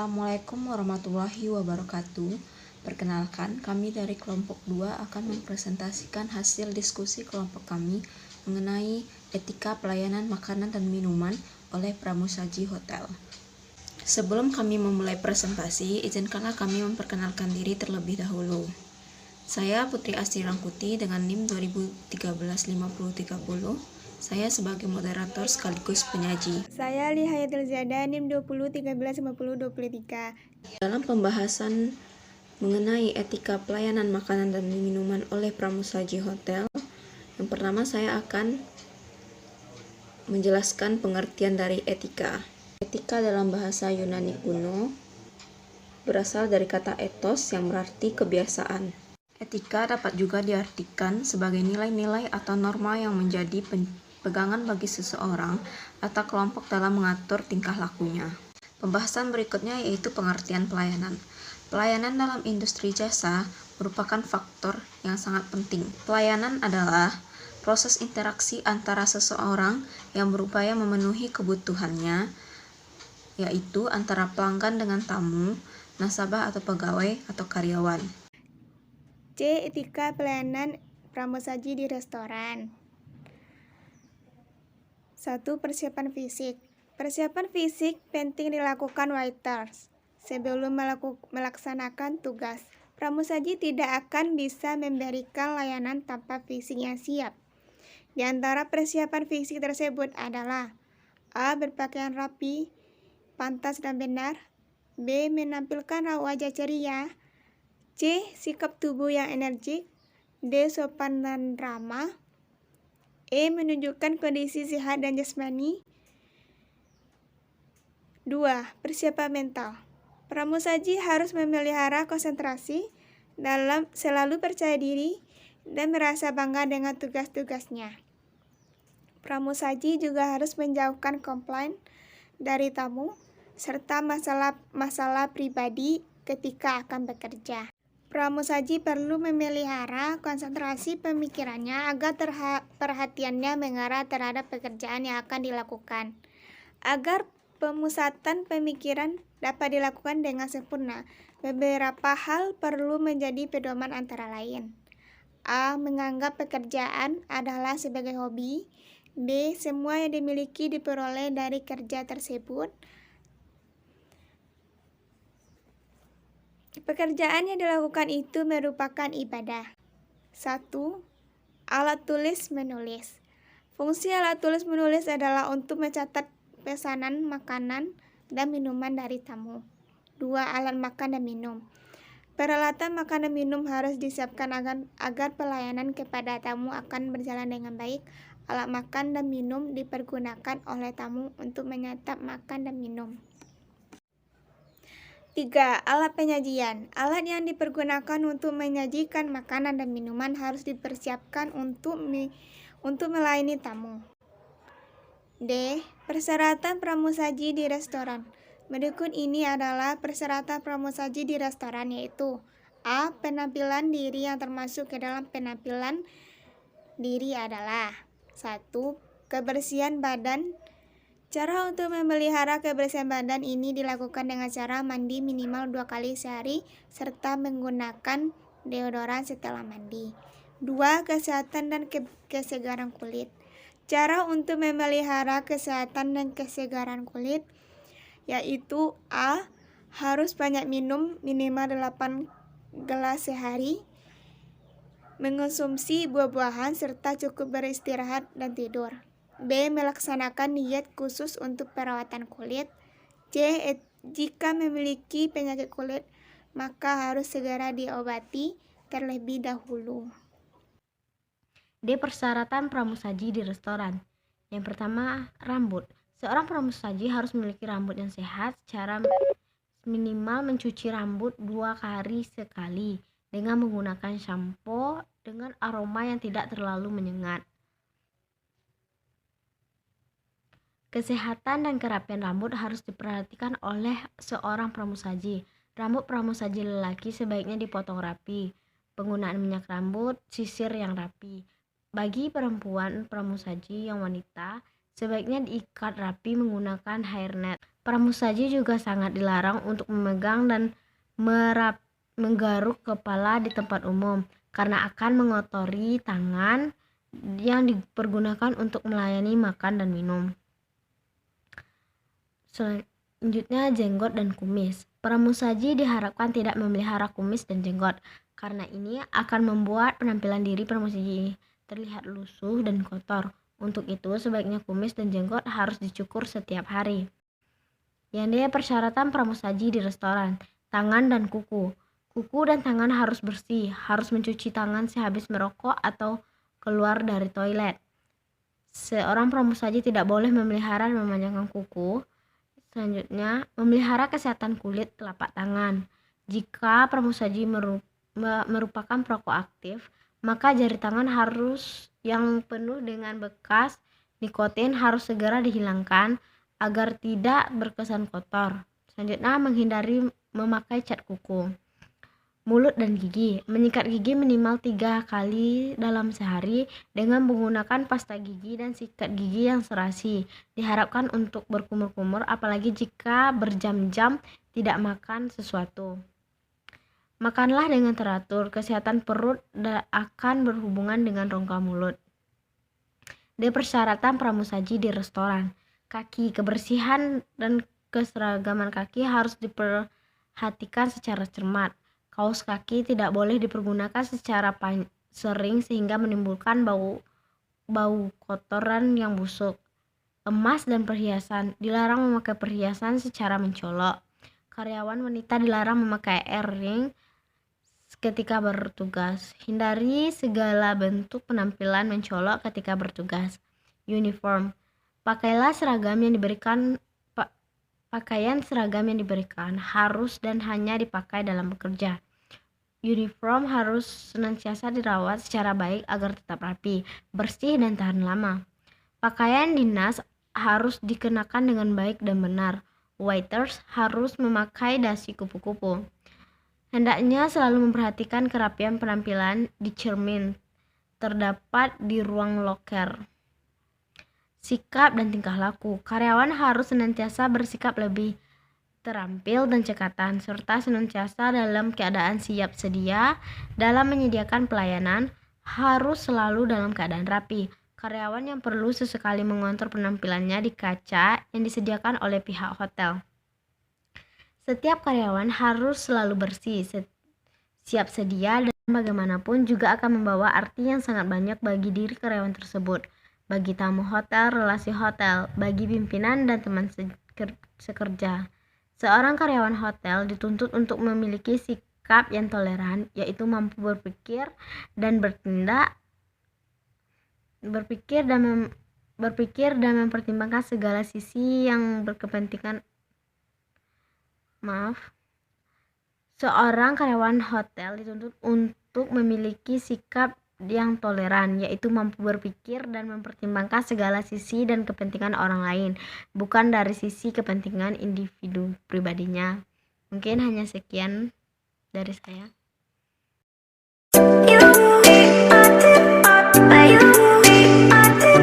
Assalamualaikum warahmatullahi wabarakatuh. Perkenalkan, kami dari kelompok 2 akan mempresentasikan hasil diskusi kelompok kami mengenai etika pelayanan makanan dan minuman oleh Pramusaji Hotel. Sebelum kami memulai presentasi, izinkanlah kami memperkenalkan diri terlebih dahulu. Saya Putri Astri Rangkuti dengan NIM 2013-5030. Saya sebagai moderator sekaligus penyaji. Saya Lihayatul Zada, NIM 2013-5023. Dalam pembahasan mengenai etika pelayanan makanan dan minuman oleh Pramusaji Hotel, yang pertama saya akan menjelaskan pengertian dari etika. Etika dalam bahasa Yunani kuno berasal dari kata ethos yang berarti kebiasaan. Etika dapat juga diartikan sebagai nilai-nilai atau norma yang menjadi pegangan bagi seseorang atau kelompok dalam mengatur tingkah lakunya. Pembahasan berikutnya yaitu pengertian pelayanan. Pelayanan dalam industri jasa merupakan faktor yang sangat penting. Pelayanan adalah proses interaksi antara seseorang yang berupaya memenuhi kebutuhannya, yaitu antara pelanggan dengan tamu, nasabah atau pegawai atau karyawan. C. Etika pelayanan pramusaji di restoran. 1. Persiapan fisik. Persiapan fisik penting dilakukan waiters sebelum melaksanakan tugas. Pramusaji tidak akan bisa memberikan layanan tanpa fisik yang siap. Di antara persiapan fisik tersebut adalah A. Berpakaian rapi, pantas dan benar. B. Menampilkan wajah ceria. C. Sikap tubuh yang energik. D. Sopan dan ramah. E. Menunjukkan kondisi sehat dan jasmani. 2. Persiapan mental. Pramusaji harus memelihara konsentrasi, selalu percaya diri, dan merasa bangga dengan tugas-tugasnya. Pramusaji juga harus menjauhkan komplain dari tamu, serta masalah pribadi ketika akan bekerja. Pramusaji perlu memelihara konsentrasi pemikirannya agar perhatiannya mengarah terhadap pekerjaan yang akan dilakukan. Agar pemusatan pemikiran dapat dilakukan dengan sempurna, beberapa hal perlu menjadi pedoman antara lain. A. Menganggap pekerjaan adalah sebagai hobi. B. Semua yang dimiliki diperoleh dari kerja tersebut. Pekerjaan yang dilakukan itu merupakan ibadah. 1. Alat tulis menulis. Fungsi alat tulis menulis adalah untuk mencatat pesanan makanan dan minuman dari tamu. 2. Alat makan dan minum. Peralatan makan dan minum harus disiapkan agar pelayanan kepada tamu akan berjalan dengan baik. Alat makan dan minum dipergunakan oleh tamu untuk menyantap makan dan minum. 3. Alat penyajian. Alat yang dipergunakan untuk menyajikan makanan dan minuman harus dipersiapkan untuk melayani tamu. D. Persyaratan pramusaji di restoran. Berikut ini adalah persyaratan pramusaji di restoran, yaitu A. Penampilan diri yang termasuk ke dalam penampilan diri adalah 1. Kebersihan badan. Cara untuk memelihara kebersihan badan ini dilakukan dengan cara mandi minimal 2 kali sehari serta menggunakan deodoran setelah mandi. 2. Kesehatan dan kesegaran kulit. Cara untuk memelihara kesehatan dan kesegaran kulit yaitu A. Harus banyak minum minimal 8 gelas sehari, mengonsumsi buah-buahan serta cukup beristirahat dan tidur. B. Melaksanakan diet khusus untuk perawatan kulit. C. Jika memiliki penyakit kulit, maka harus segera diobati terlebih dahulu. D. Persyaratan pramusaji di restoran. Yang pertama, rambut. Seorang pramusaji harus memiliki rambut yang sehat, secara minimal mencuci rambut 2 hari sekali dengan menggunakan shampoo dengan aroma yang tidak terlalu menyengat. Kesehatan dan kerapian rambut harus diperhatikan oleh seorang pramusaji. Rambut pramusaji lelaki sebaiknya dipotong rapi. Penggunaan minyak rambut, sisir yang rapi. Bagi perempuan pramusaji yang wanita, sebaiknya diikat rapi menggunakan hairnet. Pramusaji juga sangat dilarang untuk memegang dan menggaruk kepala di tempat umum karena akan mengotori tangan yang dipergunakan untuk melayani makan dan minum. Selanjutnya, jenggot dan kumis. Pramusaji diharapkan tidak memelihara kumis dan jenggot karena ini akan membuat penampilan diri pramusaji terlihat lusuh dan kotor. Untuk itu, sebaiknya kumis dan jenggot harus dicukur setiap hari. Yang dia persyaratan pramusaji di restoran, tangan dan kuku. Kuku dan tangan harus bersih, harus mencuci tangan sehabis merokok atau keluar dari toilet. Seorang pramusaji tidak boleh memelihara dan memanjangkan kuku. Selanjutnya, memelihara kesehatan kulit telapak tangan. Jika pramusaji merupakan perokok aktif, maka jari tangan harus yang penuh dengan bekas nikotin harus segera dihilangkan agar tidak berkesan kotor. Selanjutnya, menghindari memakai cat kuku. Mulut dan gigi. Menyikat gigi minimal 3 kali dalam sehari dengan menggunakan pasta gigi dan sikat gigi yang serasi. Diharapkan untuk berkumur-kumur apalagi jika berjam-jam tidak makan sesuatu. Makanlah dengan teratur. Kesehatan perut akan berhubungan dengan rongga mulut. Persyaratan pramusaji di restoran. Kaki, kebersihan dan keseragaman kaki harus diperhatikan secara cermat. Kaos kaki tidak boleh dipergunakan secara sering sehingga menimbulkan bau kotoran yang busuk. Emas dan perhiasan. Dilarang memakai perhiasan secara mencolok. Karyawan wanita dilarang memakai earring ketika bertugas. Hindari segala bentuk penampilan mencolok ketika bertugas. Uniform. Pakaian seragam yang diberikan harus dan hanya dipakai dalam bekerja. Uniform harus senantiasa dirawat secara baik agar tetap rapi, bersih dan tahan lama. Pakaian dinas harus dikenakan dengan baik dan benar. Waiters harus memakai dasi kupu-kupu. Hendaknya selalu memperhatikan kerapian penampilan di cermin terdapat di ruang loker. Sikap dan tingkah laku. Karyawan harus senantiasa bersikap lebih terampil dan cekatan, serta senantiasa dalam keadaan siap sedia dalam menyediakan pelayanan, harus selalu dalam keadaan rapi. Karyawan yang perlu sesekali mengontrol penampilannya di kaca yang disediakan oleh pihak hotel. Setiap karyawan harus selalu bersih, siap sedia, dan bagaimanapun juga akan membawa arti yang sangat banyak bagi diri karyawan tersebut, bagi tamu hotel, relasi hotel, bagi pimpinan dan teman sekerja. Seorang karyawan hotel dituntut untuk memiliki sikap yang toleran, yaitu mampu berpikir dan mempertimbangkan segala sisi yang berkepentingan. Seorang karyawan hotel dituntut untuk memiliki sikap yang toleran, yaitu mampu berpikir dan mempertimbangkan segala sisi dan kepentingan orang lain, bukan dari sisi kepentingan individu pribadinya. Mungkin hanya sekian dari saya.